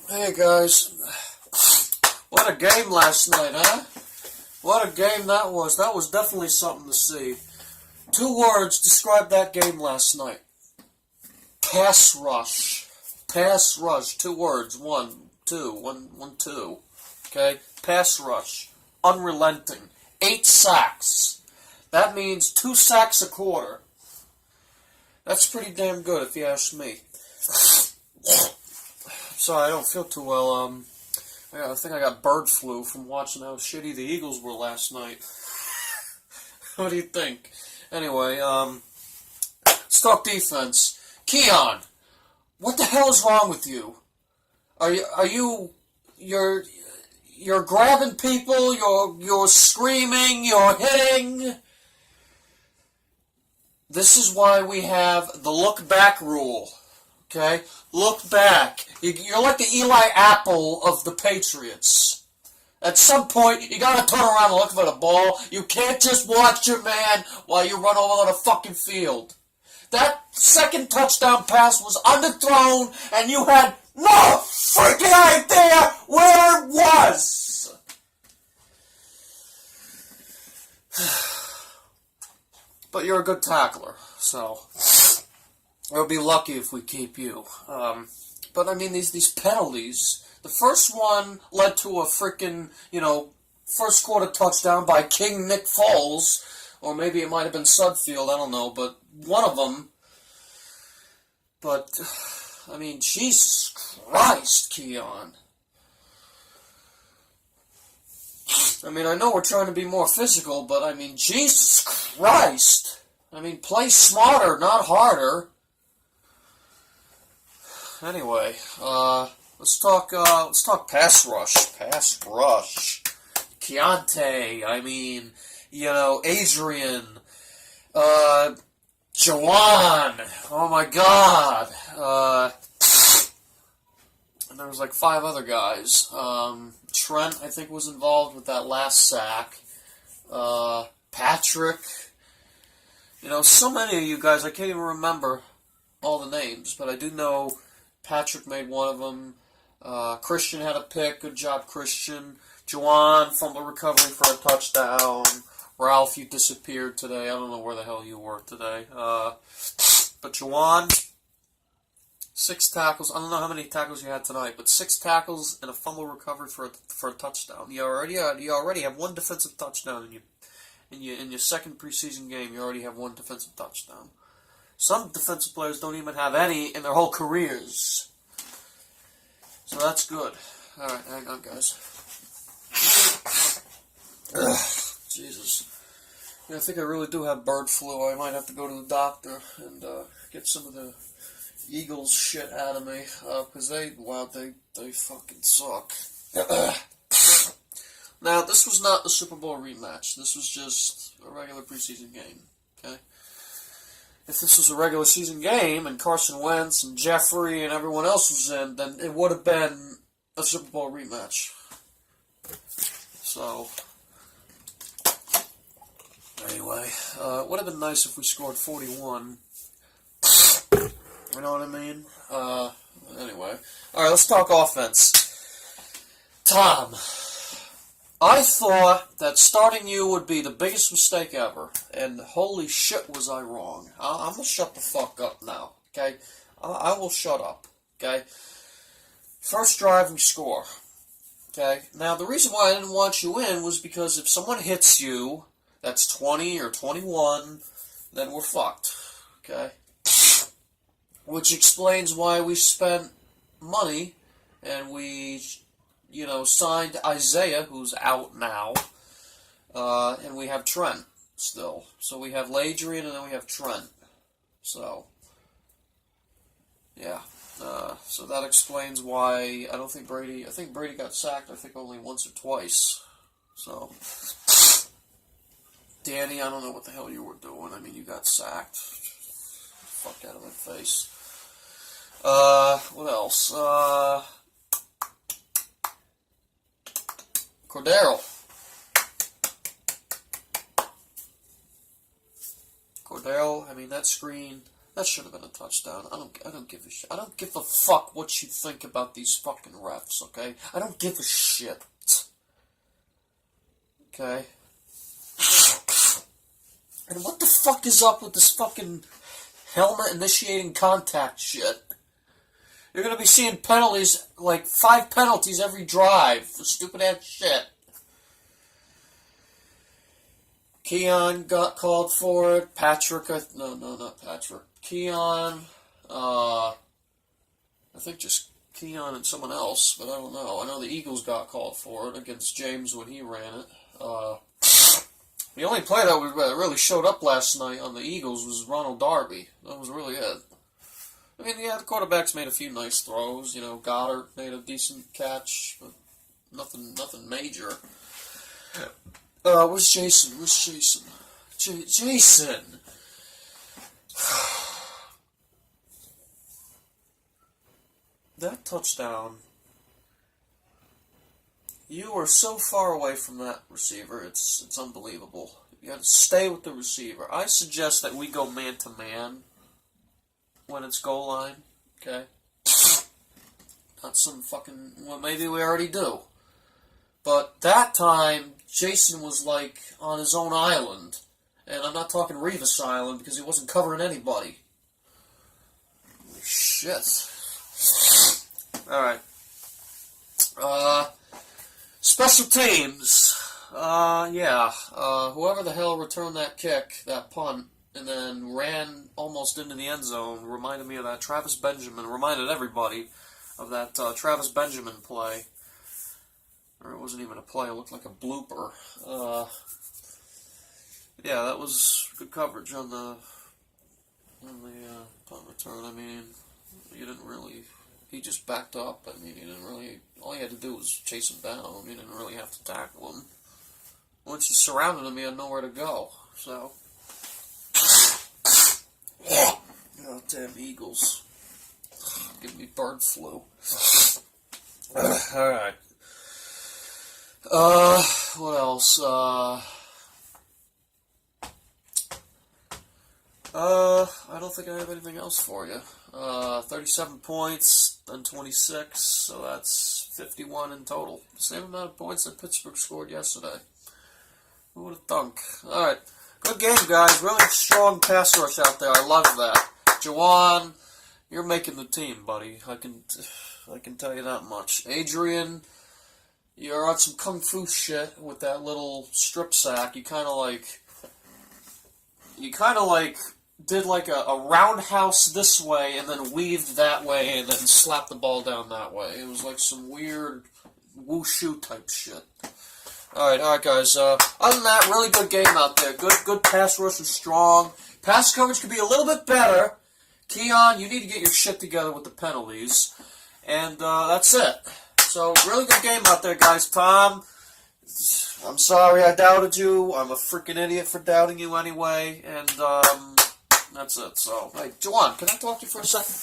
Hey guys, what a game last night, huh? What a game that was. That was definitely something to see. 2 words describe that game last night. Pass rush. Pass rush. 2 words. 1, 2. 1, 2. Okay? Pass rush. Unrelenting. 8 sacks. That means 2 sacks a quarter. That's pretty damn good if you ask me. Sorry, I don't feel too well. I think I got bird flu from watching how shitty the Eagles were last night. What do you think? Anyway, let's talk defense. Keon, what the hell is wrong with you? You're grabbing people, you're screaming, you're hitting. This is why we have the look back rule. Okay? Look back. You're like the Eli Apple of the Patriots. At some point, you gotta turn around and look for the ball. You can't just watch your man while you run over the fucking field. That second touchdown pass was underthrown, and you had no freaking idea where it was. But you're a good tackler, so we'll be lucky if we keep you. But I mean, these penalties. The first one led to a freaking, first quarter touchdown by King Nick Foles, or maybe it might have been Sudfield, I don't know, but one of them. But, I mean, Jesus Christ, Keon. I mean, I know we're trying to be more physical, but I mean, Jesus Christ. I mean, play smarter, not harder. Anyway, let's talk pass rush. Pass rush. Keontae, Adrian, Jawan, oh my God, and there was like 5 other guys. Trent, I think, was involved with that last sack. Patrick, so many of you guys, I can't even remember all the names, but I do know Patrick made one of them. Christian had a pick. Good job, Christian. Juwan, fumble recovery for a touchdown. Ralph, you disappeared today. I don't know where the hell you were today. But Juwan, 6 tackles. I don't know how many tackles you had tonight, but 6 tackles and a fumble recovery for a touchdown. You already have 1 defensive touchdown in your second preseason game. You already have 1 defensive touchdown. Some defensive players don't even have any in their whole careers. So that's good. Alright, hang on, guys. Jesus. Yeah, I think I really do have bird flu. I might have to go to the doctor and get some of the Eagles shit out of me. Because they fucking suck. Now, this was not the Super Bowl rematch. This was just a regular preseason game. Okay? If this was a regular season game and Carson Wentz and Jeffrey and everyone else was in, then it would have been a Super Bowl rematch. So, anyway, it would have been nice if we scored 41. You know what I mean? Anyway. Alright, let's talk offense. Tom, I thought that starting you would be the biggest mistake ever, and holy shit was I wrong. I'm going to shut the fuck up now, okay? I will shut up, okay? First drive, we score, okay? Now, the reason why I didn't want you in was because if someone hits you, that's 20 or 21, then we're fucked, okay? Which explains why we spent money, and we signed Isaiah, who's out now, and we have Trent still. So we have Ladrian, and then we have Trent. So, yeah. So that explains why I think Brady got sacked, I think only once or twice. So, Danny, I don't know what the hell you were doing. I mean, you got sacked. Fuck out of my face. What else? Cordero, I mean, that screen That should have been a touchdown. I don't give a shit. I don't give a fuck what you think about these fucking refs, okay? I don't give a shit. Okay? And what the fuck is up with this fucking helmet initiating contact shit? You're gonna be seeing penalties, like 5 penalties every drive for stupid ass shit. Keon got called for it. Patrick, no, not Patrick. Keon, I think just Keon and someone else, but I don't know. I know the Eagles got called for it against James when he ran it. The only play that really showed up last night on the Eagles was Ronald Darby. That was really it. I mean, yeah, the quarterbacks made a few nice throws. You know, Goddard made a decent catch, but nothing major. Where's Jason? Jason! That touchdown, you are so far away from that receiver, it's unbelievable. You gotta stay with the receiver. I suggest that we go man-to-man when it's goal line, okay? Not some fucking, well, maybe we already do. But that time, Jason was like on his own island. And I'm not talking Revis Island because he wasn't covering anybody. Shit. Alright. Special teams. Whoever the hell returned that kick, that punt, and then ran almost into the end zone reminded me of that Travis Benjamin. Reminded everybody of that Travis Benjamin play. Or it wasn't even a play, it looked like a blooper. Yeah, that was good coverage on the punt return. I mean, you didn't really, he just backed up. I mean, he didn't really, all he had to do was chase him down. He didn't really have to tackle him. Once he surrounded him, he had nowhere to go. So, oh, damn Eagles. Give me bird flu. Alright. What else? I don't think I have anything else for you. 37 points, then 26, so that's 51 in total. Same amount of points that Pittsburgh scored yesterday. Who would have thunk? Alright, good game, guys. Really strong pass rush out there. I love that. Jawan, you're making the team, buddy. I can tell you that much. Adrian, you're on some kung fu shit with that little strip sack. You kind of like did like a roundhouse this way and then weaved that way and then slapped the ball down that way. It was like some weird wushu type shit. Alright, guys. Other than that, really good game out there. Good pass rush was strong. Pass coverage could be a little bit better. Keon, you need to get your shit together with the penalties. And that's it. So, really good game out there, guys. Tom, I'm sorry I doubted you. I'm a freaking idiot for doubting you anyway. And that's it. So, hey, Juwan, can I talk to you for a second?